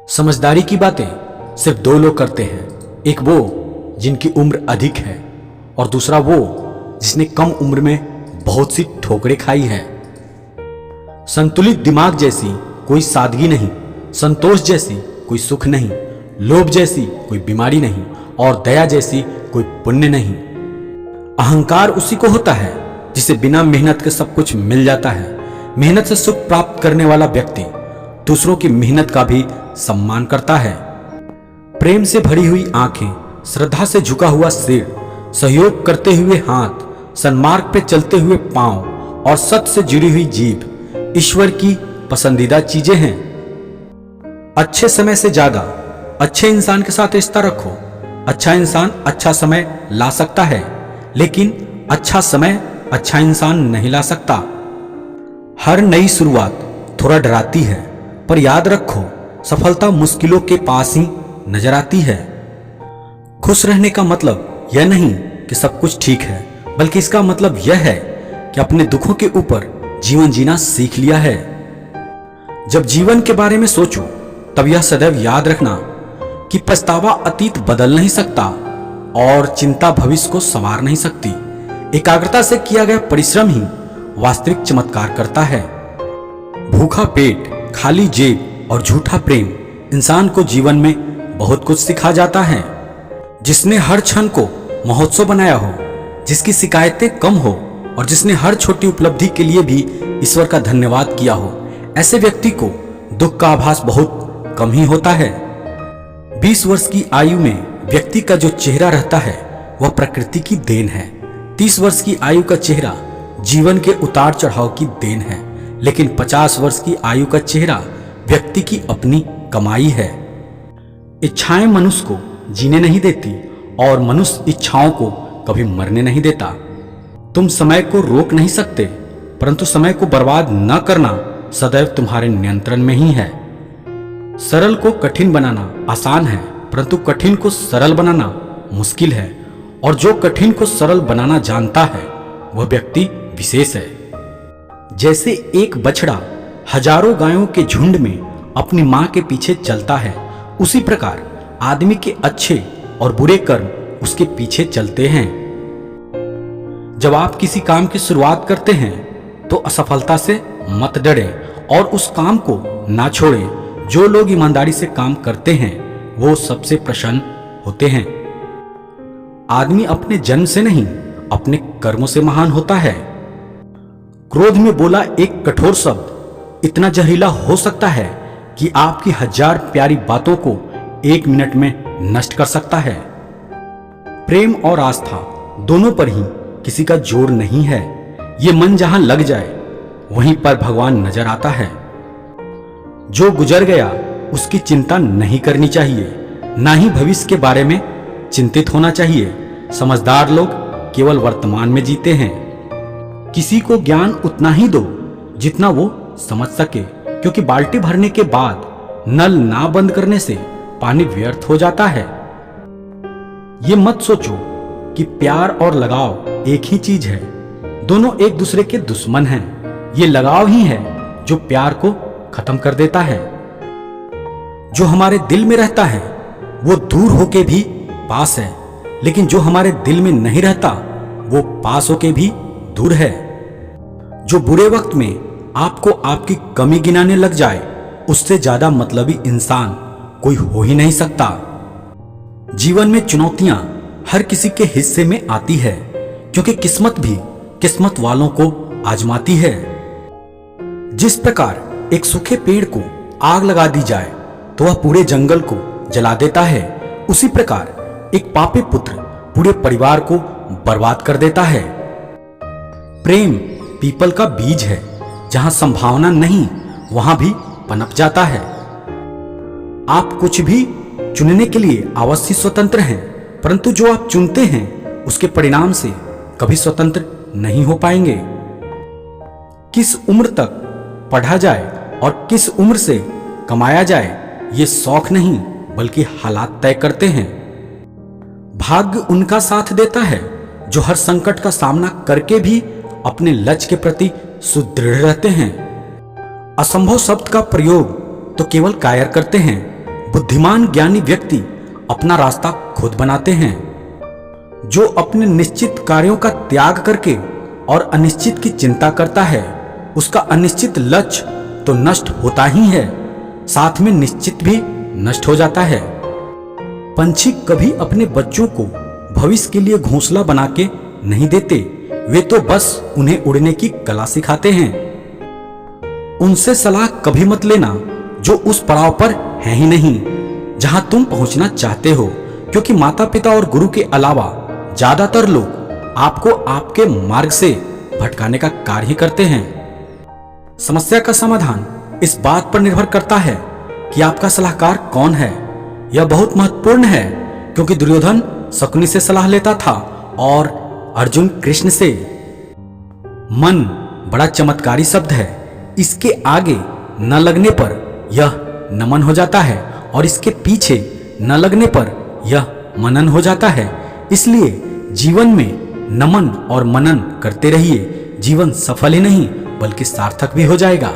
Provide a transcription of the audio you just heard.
समझदारी की बातें सिर्फ दो लोग करते हैं, एक वो जिनकी उम्र अधिक है और दूसरा वो जिसने कम उम्र में बहुत सी ठोकरें खाई है। संतुलित दिमाग जैसी कोई सादगी नहीं, संतोष जैसी कोई सुख नहीं, लोभ जैसी कोई बीमारी नहीं और दया जैसी कोई पुण्य नहीं। अहंकार उसी को होता है जिसे बिना मेहनत के सब कुछ मिल जाता है। मेहनत से सुख प्राप्त करने वाला व्यक्ति दूसरों की मेहनत का भी सम्मान करता है। प्रेम से भरी हुई आंखें, श्रद्धा से झुका हुआ सिर, सहयोग करते हुए हाथ, सन्मार्ग पे चलते हुए पांव और सत्य से जुड़ी हुई जीभ ईश्वर की पसंदीदा चीजें हैं। अच्छे समय से ज्यादा अच्छे इंसान के साथ रिश्ता रखो। अच्छा इंसान अच्छा समय ला सकता है, लेकिन अच्छा समय अच्छा इंसान नहीं ला सकता। हर नई शुरुआत थोड़ा डराती है, पर याद रखो सफलता मुश्किलों के पास ही नजर आती है। खुश रहने का मतलब यह नहीं कि सब कुछ ठीक है, बल्कि इसका मतलब यह है कि अपने दुखों के ऊपर जीवन जीना सीख लिया है। जब जीवन के बारे में सोचो तब यह सदैव याद रखना कि पछतावा अतीत बदल नहीं सकता और चिंता भविष्य को संवार नहीं सकती। एकाग्रता से किया गया परिश्रम ही वास्तविक चमत्कार करता है। भूखा पेट, खाली जेब और झूठा प्रेम इंसान को जीवन में बहुत कुछ सिखा जाता है। जिसने हर क्षण को महोत्सव बनाया हो, जिसकी शिकायतें कम हो और जिसने हर छोटी उपलब्धि के लिए भी ईश्वर का धन्यवाद किया हो, ऐसे व्यक्ति को दुख का आभास बहुत कम ही होता है। 20 वर्ष की आयु में व्यक्ति का जो चेहरा रहता है वह प्रकृति की देन है। 30 वर्ष की आयु का चेहरा जीवन के उतार चढ़ाव की देन है, लेकिन 50 वर्ष की आयु का चेहरा व्यक्ति की अपनी कमाई है। इच्छाएं मनुष्य को जीने नहीं देती और मनुष्य इच्छाओं को कभी मरने नहीं देता। तुम समय को रोक नहीं सकते, परंतु समय को बर्बाद न करना सदैव तुम्हारे नियंत्रण में ही है। सरल को कठिन बनाना आसान है, परंतु कठिन को सरल बनाना मुश्किल है, और जो कठिन को सरल बनाना जानता है वह व्यक्ति विशेष है। जैसे एक बछड़ा हजारों गायों के झुंड में अपनी मां के पीछे चलता है, उसी प्रकार आदमी के अच्छे और बुरे कर्म उसके पीछे चलते हैं। जब आप किसी काम की शुरुआत करते हैं तो असफलता से मत डरें और उस काम को ना छोड़ें। जो लोग ईमानदारी से काम करते हैं वो सबसे प्रसन्न होते हैं। आदमी अपने जन्म से नहीं, अपने कर्मों से महान होता है। क्रोध में बोला एक कठोर शब्द इतना जहरीला हो सकता है कि आपकी 1000 प्यारी बातों को 1 मिनट में नष्ट कर सकता है। प्रेम और आस्था दोनों पर ही किसी का जोर नहीं है। ये मन जहां लग जाए वहीं पर भगवान नजर आता है। जो गुजर गया उसकी चिंता नहीं करनी चाहिए, ना ही भविष्य के बारे में चिंतित होना चाहिए। समझदार लोग केवल वर्तमान में जीते हैं। किसी को ज्ञान उतना ही दो जितना वो समझ सके, क्योंकि बाल्टी भरने के बाद नल ना बंद करने से पानी व्यर्थ हो जाता है। ये मत सोचो कि प्यार और लगाव एक ही चीज है, दोनों एक दूसरे के दुश्मन हैं। ये लगाव ही है जो प्यार को खत्म कर देता है। जो हमारे दिल में रहता है वो दूर होके भी पास है, लेकिन जो हमारे दिल में नहीं रहता वो पास होके भी दूर है। जो बुरे वक्त में आपको आपकी कमी गिनाने लग जाए, उससे ज्यादा मतलबी इंसान कोई हो ही नहीं सकता। जीवन में चुनौतियां हर किसी के हिस्से में आती है, क्योंकि किस्मत भी किस्मत वालों को आजमाती है। जिस प्रकार एक सूखे पेड़ को आग लगा दी जाए तो वह पूरे जंगल को जला देता है, उसी प्रकार एक पापी पुत्र पूरे परिवार को बर्बाद कर देता है। प्रेम पीपल का बीज है, जहां संभावना नहीं वहां भी पनप जाता है। आप कुछ भी चुनने के लिए अवश्य स्वतंत्र हैं, परंतु जो आप चुनते हैं उसके परिणाम से कभी स्वतंत्र नहीं हो पाएंगे। किस उम्र तक पढ़ा जाए और किस उम्र से कमाया जाए, ये शौक नहीं बल्कि हालात तय करते हैं। भाग्य उनका साथ देता है जो हर संकट का सामना करके भी अपने लक्ष्य के प्रति सुदृढ़ रहते हैं। असंभव शब्द का प्रयोग तो केवल कायर करते हैं। बुद्धिमान ज्ञानी व्यक्ति अपना रास्ता खुद बनाते हैं। जो अपने निश्चित कार्यों का त्याग करके और अनिश्चित की चिंता करता है, उसका अनिश्चित लक्ष्य तो नष्ट होता ही है, साथ में निश्चित भी नष्ट हो जाता है। पंछी कभी अपने बच्चों को भविष्य के लिए घोंसला बना के नहीं देते, वे तो बस उन्हें उड़ने की कला सिखाते हैं। उनसे सलाह कभी मत लेना जो उस पड़ाव पर है ही नहीं जहां तुम पहुंचना चाहते हो, क्योंकि माता पिता और गुरु के अलावा ज्यादातर लोग आपको आपके मार्ग से भटकाने का कार्य ही करते हैं। समस्या का समाधान इस बात पर निर्भर करता है कि आपका सलाहकार कौन है। यह बहुत महत्वपूर्ण है, क्योंकि दुर्योधन शकुनी से सलाह लेता था और अर्जुन कृष्ण से। मन बड़ा चमत्कारी शब्द है। इसके आगे न लगने पर यह नमन हो जाता है और इसके पीछे न लगने पर यह मनन हो जाता है। इसलिए जीवन में नमन और मनन करते रहिए। जीवन सफल ही नहीं बल्कि सार्थक भी हो जाएगा।